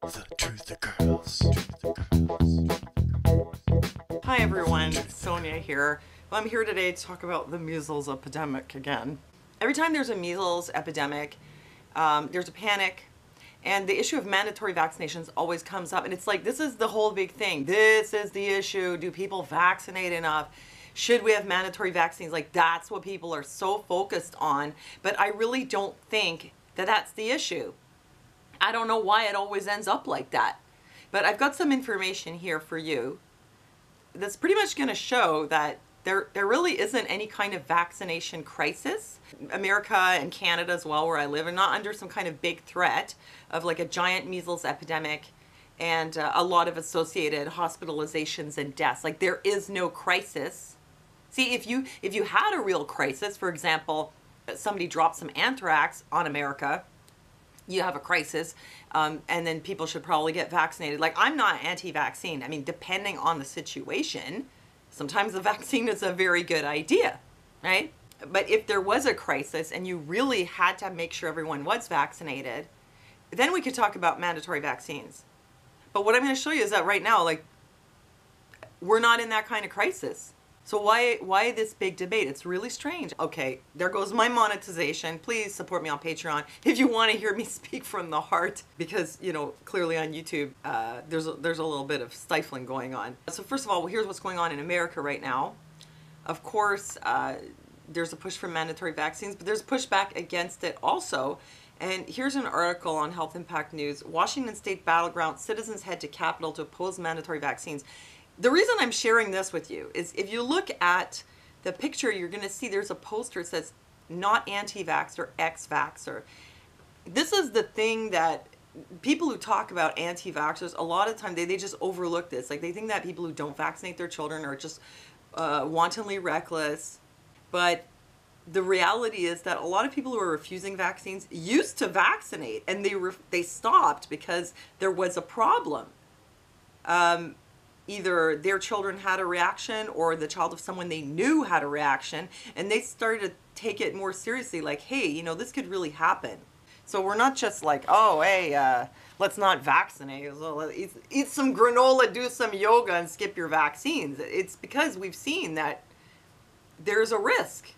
The truth occurs. Hi everyone, Sonia here. Well, I'm here today to talk about the measles epidemic again. Every time there's a measles epidemic, there's a panic, and the issue of mandatory vaccinations always comes up, and it's like, this is the whole big thing. This is the issue. Do people vaccinate enough? Should we have mandatory vaccines? Like, that's what people are so focused on, but I really don't think that that's the issue. I don't know why it always ends up like that, but I've got some information here for you that's pretty much going to show that there really isn't any kind of vaccination crisis. America and Canada as well, where I live, are not under some kind of big threat of like a giant measles epidemic and a lot of associated hospitalizations and deaths. Like, there is no crisis. See, if you had a real crisis, for example, somebody dropped some anthrax on America, you have a crisis, and then people should probably get vaccinated. Like, I'm not anti-vaccine. I mean, depending on the situation, sometimes the vaccine is a very good idea, right? But if there was a crisis and you really had to make sure everyone was vaccinated, then we could talk about mandatory vaccines. But what I'm going to show you is that right now, like, we're not in that kind of crisis. So why this big debate? It's really strange. Okay, there goes my monetization. Please support me on Patreon if you want to hear me speak from the heart, because, you know, clearly on YouTube, there's a little bit of stifling going on. So first of all, here's what's going on in America right now. Of course, there's a push for mandatory vaccines, but there's pushback against it also. And here's an article on Health Impact News. Washington State battleground, citizens head to Capitol to oppose mandatory vaccines. The reason I'm sharing this with you is if you look at the picture, you're going to see there's a poster that says not anti-vaxxer, ex-vaxxer. This is the thing that people who talk about anti-vaxxers, a lot of time they just overlook this. Like, they think that people who don't vaccinate their children are just wantonly reckless. But the reality is that a lot of people who are refusing vaccines used to vaccinate, and they stopped because there was a problem. Either their children had a reaction or the child of someone they knew had a reaction, and they started to take it more seriously, like, hey, you know, this could really happen. So we're not just like, oh, hey, let's not vaccinate. So eat some granola, do some yoga, and skip your vaccines. It's because we've seen that there's a risk.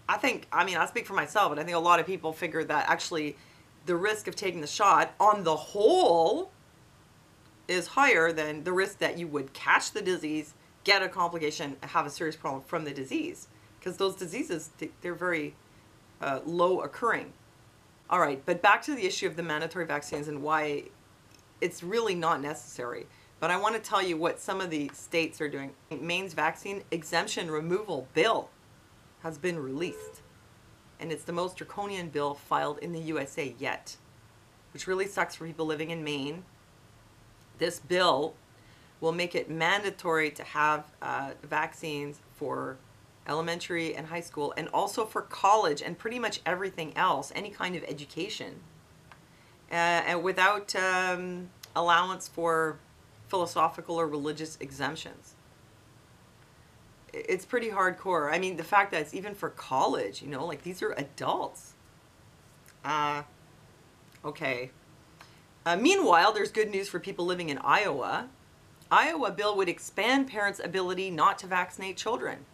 I mean, I speak for myself, but I think a lot of people figure that actually the risk of taking the shot on the whole is higher than the risk that you would catch the disease, get a complication, have a serious problem from the disease. Because those diseases, they're very low occurring. All right, but back to the issue of the mandatory vaccines and why it's really not necessary. But I want to tell you what some of the states are doing. Maine's vaccine exemption removal bill has been released. And it's the most draconian bill filed in the USA yet, which really sucks for people living in Maine. This bill will make it mandatory to have vaccines for elementary and high school, and also for college and pretty much everything else, any kind of education, and without allowance for philosophical or religious exemptions. It's pretty hardcore. I mean, the fact that it's even for college, you know, like, these are adults. Okay. Meanwhile, there's good news for people living in Iowa. Iowa bill would expand parents' ability not to vaccinate children.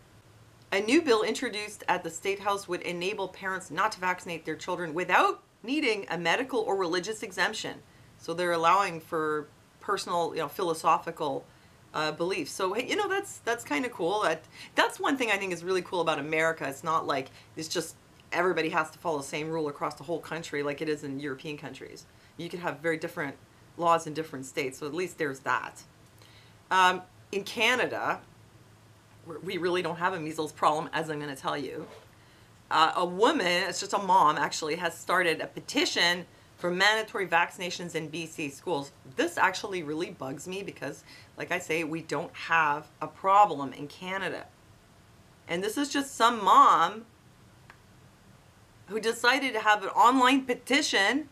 A new bill introduced at the State House would enable parents not to vaccinate their children without needing a medical or religious exemption. So they're allowing for personal, you know, philosophical beliefs. So, you know, that's kind of cool. That's one thing I think is really cool about America. It's not like it's just everybody has to follow the same rule across the whole country like it is in European countries. You could have very different laws in different states, so at least there's that. In Canada, we really don't have a measles problem, as I'm going to tell you. A woman, it's just a mom actually, has started a petition for mandatory vaccinations in BC schools. This actually really bugs me because, like I say, we don't have a problem in Canada. And this is just some mom who decided to have an online petition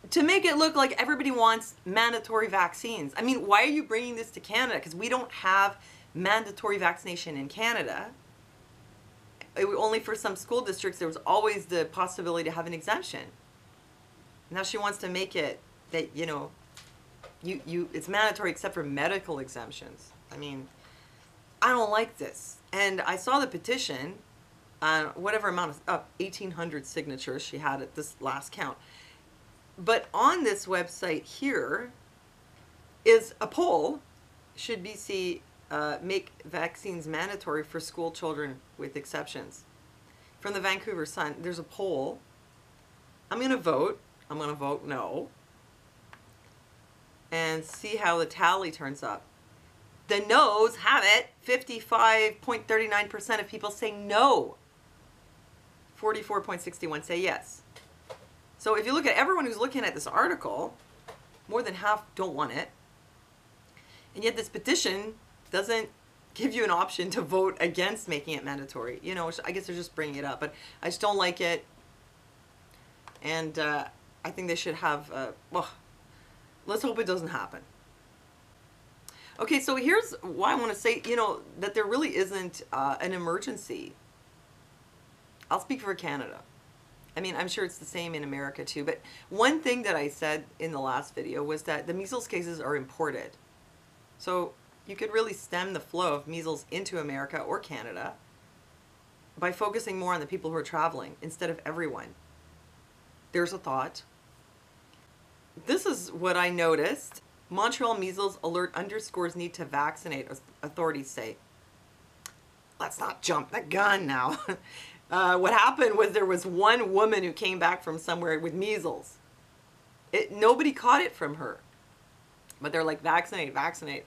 to make it look like everybody wants mandatory vaccines. I mean, why are you bringing this to Canada? Because we don't have mandatory vaccination in Canada. Only for some school districts, there was always the possibility to have an exemption. Now she wants to make it that, you know, it's mandatory except for medical exemptions. I mean, I don't like this. And I saw the petition, whatever amount of 1,800 signatures she had at this last count. But on this website here is a poll. Should BC make vaccines mandatory for school children with exceptions? From the Vancouver Sun, there's a poll. I'm going to vote. I'm going to vote no. And see how the tally turns up. The no's have it. 55.39% of people say no. 44.61 say yes. So if you look at everyone who's looking at this article, more than half don't want it. And yet this petition doesn't give you an option to vote against making it mandatory. You know, I guess they're just bringing it up, but I just don't like it. And I think they should have, well, let's hope it doesn't happen. Okay, so here's why I want to say, you know, that there really isn't an emergency. I'll speak for Canada. I mean, I'm sure it's the same in America too, but one thing that I said in the last video was that the measles cases are imported. So you could really stem the flow of measles into America or Canada by focusing more on the people who are traveling instead of everyone. There's a thought. This is what I noticed. Montreal measles alert underscores need to vaccinate, authorities say. Let's not jump the gun now. What happened was there was one woman who came back from somewhere with measles. Nobody caught it from her. But they're like, vaccinate, vaccinate.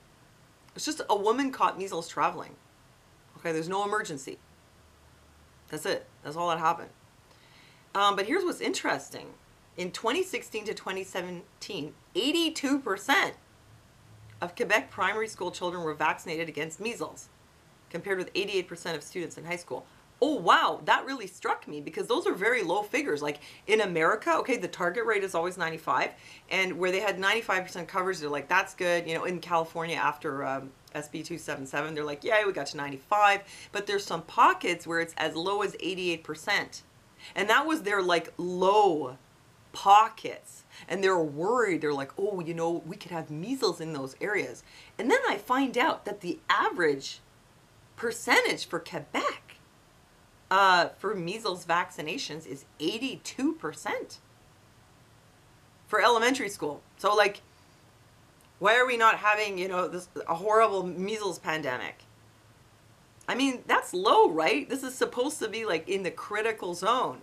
It's just a woman caught measles traveling. Okay, there's no emergency. That's it. That's all that happened. But here's what's interesting. In 2016 to 2017, 82% of Quebec primary school children were vaccinated against measles, compared with 88% of students in high school. Oh, wow, that really struck me because those are very low figures. Like in America, okay, the target rate is always 95, and where they had 95% coverage, they're like, that's good. You know, in California after SB 277, they're like, yeah, we got to 95, but there's some pockets where it's as low as 88%. And that was their like low pockets. And they're worried. They're like, oh, you know, we could have measles in those areas. And then I find out that the average percentage for Quebec for measles vaccinations is 82% for elementary school. So like, why are we not having, you know, a horrible measles pandemic? I mean, that's low, right? This is supposed to be like in the critical zone.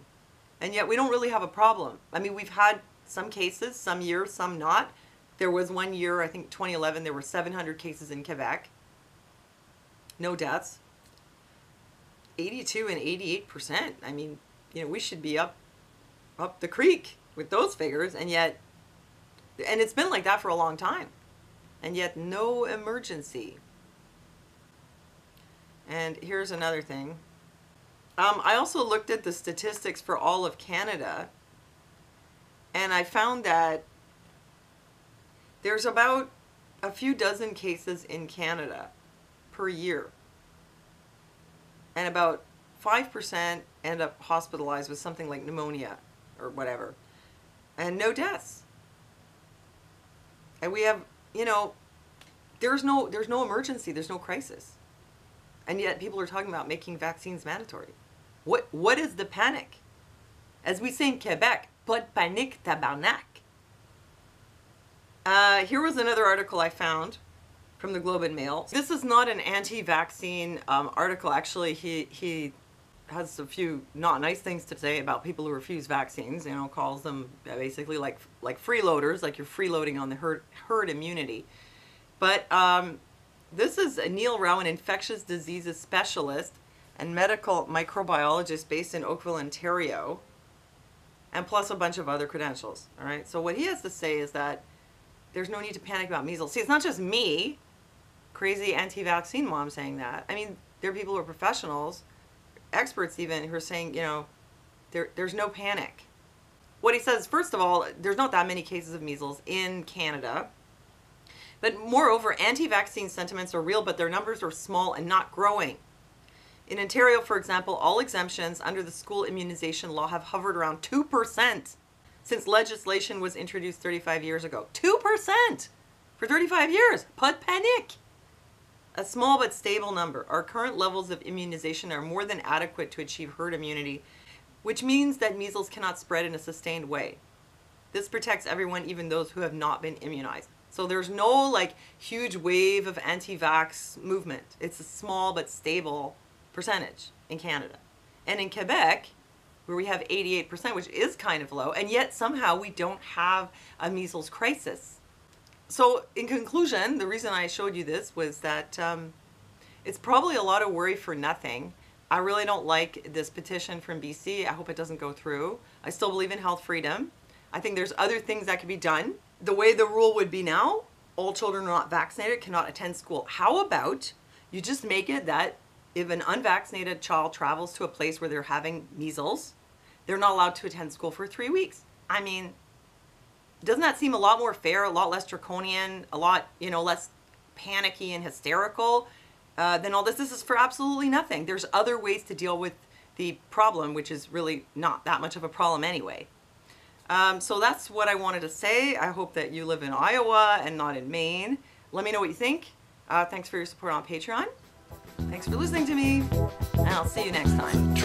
And yet we don't really have a problem. I mean, we've had some cases, some years, some not. There was one year, I think 2011, there were 700 cases in Quebec. No deaths. 82 and 88%. I mean, you know, we should be up the creek with those figures, and yet, and it's been like that for a long time. And yet no emergency. And here's another thing. I also looked at the statistics for all of Canada, and I found that there's about a few dozen cases in Canada per year. And about 5% end up hospitalized with something like pneumonia or whatever. And no deaths. And we have, you know, there's no emergency, there's no crisis. And yet people are talking about making vaccines mandatory. What is the panic? As we say in Quebec, pas de panique, tabarnak. Here was another article I found from the Globe and Mail. This is not an anti-vaccine article. Actually, he has a few not nice things to say about people who refuse vaccines. You know, calls them basically like freeloaders, like you're freeloading on the herd immunity. But this is Neil Rowe, an infectious diseases specialist and medical microbiologist based in Oakville, Ontario, and plus a bunch of other credentials. All right. So what he has to say is that there's no need to panic about measles. See, it's not just me, crazy anti-vaccine mom, saying that. I mean, there are people who are professionals, experts even, who are saying, you know, there's no panic. What he says, first of all, there's not that many cases of measles in Canada. But moreover, anti-vaccine sentiments are real, but their numbers are small and not growing. In Ontario, for example, all exemptions under the school immunization law have hovered around 2% since legislation was introduced 35 years ago. 2%! for 35 years. Pas de panique. A small but stable number. Our current levels of immunization are more than adequate to achieve herd immunity, which means that measles cannot spread in a sustained way. This protects everyone, even those who have not been immunized. So there's no like huge wave of anti-vax movement. It's a small but stable percentage in Canada. And in Quebec, where we have 88%, which is kind of low, and yet somehow we don't have a measles crisis. So in conclusion, the reason I showed you this was that it's probably a lot of worry for nothing. I really don't like this petition from BC. I hope it doesn't go through. I still believe in health freedom. I think there's other things that could be done. The way the rule would be now, all children who are not vaccinated cannot attend school. How about you just make it that if an unvaccinated child travels to a place where they're having measles, they're not allowed to attend school for 3 weeks? I mean, doesn't that seem a lot more fair, a lot less draconian, a lot, less panicky and hysterical than all this? This is for absolutely nothing. There's other ways to deal with the problem, which is really not that much of a problem anyway. So that's what I wanted to say. I hope that you live in Iowa and not in Maine. Let me know what you think. Thanks for your support on Patreon. Thanks for listening to me, and I'll see you next time.